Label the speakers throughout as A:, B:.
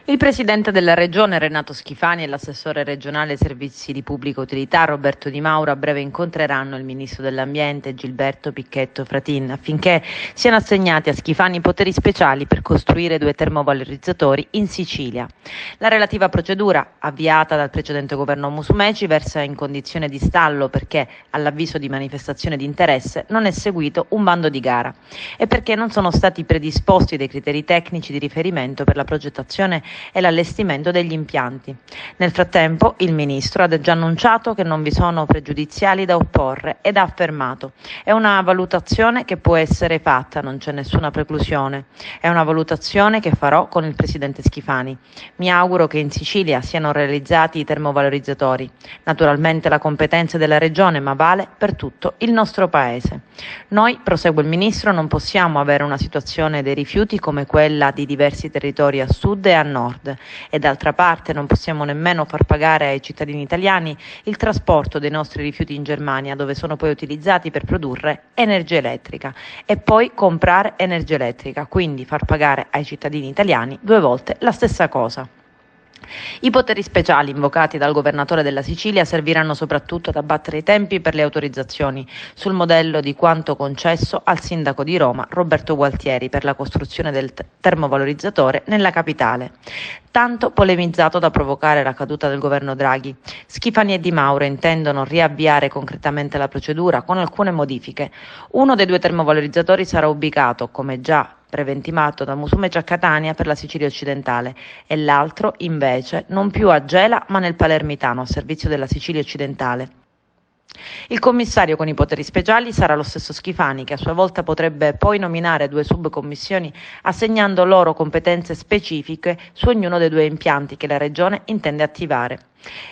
A: Il presidente della regione Renato Schifani e l'assessore regionale servizi di pubblica utilità Roberto Di Mauro a breve incontreranno il ministro dell'ambiente Gilberto Picchetto Fratin affinché siano assegnati a Schifani poteri speciali per costruire 2 termovalorizzatori in Sicilia. La relativa procedura, avviata dal precedente governo Musumeci, versa in condizione di stallo perché, all'avviso di manifestazione di interesse, non è seguito un bando di gara e perché non sono stati predisposti dei criteri tecnici di riferimento per la progettazione e l'allestimento degli impianti. Nel frattempo il Ministro ha già annunciato che non vi sono pregiudiziali da opporre ed ha affermato: è una valutazione che può essere fatta, non c'è nessuna preclusione. È una valutazione che farò con il Presidente Schifani. Mi auguro che in Sicilia siano realizzati i termovalorizzatori. Naturalmente la competenza è della Regione, ma vale per tutto il nostro Paese. Noi, prosegue il Ministro, non possiamo avere una situazione dei rifiuti come quella di diversi territori a sud e a nord e d'altra parte non possiamo nemmeno far pagare ai cittadini italiani il trasporto dei nostri rifiuti in Germania, dove sono poi utilizzati per produrre energia elettrica e poi comprare energia elettrica, quindi far pagare ai cittadini italiani 2 volte la stessa cosa. I poteri speciali invocati dal governatore della Sicilia serviranno soprattutto ad abbattere i tempi per le autorizzazioni, sul modello di quanto concesso al sindaco di Roma Roberto Gualtieri per la costruzione del termovalorizzatore nella capitale, tanto polemizzato da provocare la caduta del governo Draghi. Schifani e Di Mauro intendono riavviare concretamente la procedura con alcune modifiche. Uno dei 2 termovalorizzatori sarà ubicato, come già preventimato da Musumeci, a Catania per la Sicilia occidentale e l'altro invece non più a Gela ma nel Palermitano a servizio della Sicilia occidentale. Il commissario con i poteri speciali sarà lo stesso Schifani, che a sua volta potrebbe poi nominare 2 subcommissioni assegnando loro competenze specifiche su ognuno dei 2 impianti che la Regione intende attivare.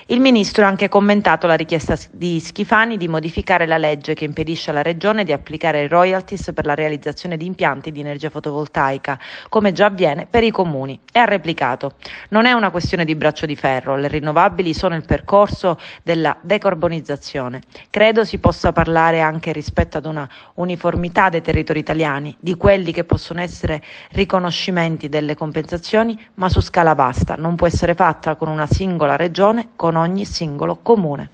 A: Il Ministro ha anche commentato la richiesta di Schifani di modificare la legge che impedisce alla Regione di applicare i royalties per la realizzazione di impianti di energia fotovoltaica, come già avviene per i comuni, e ha replicato: non è una questione di braccio di ferro, le rinnovabili sono il percorso della decarbonizzazione. Credo si possa parlare anche rispetto ad una uniformità dei territori italiani, di quelli che possono essere riconoscimenti delle compensazioni, ma su scala vasta, non può essere fatta con una singola regione, con ogni singolo comune.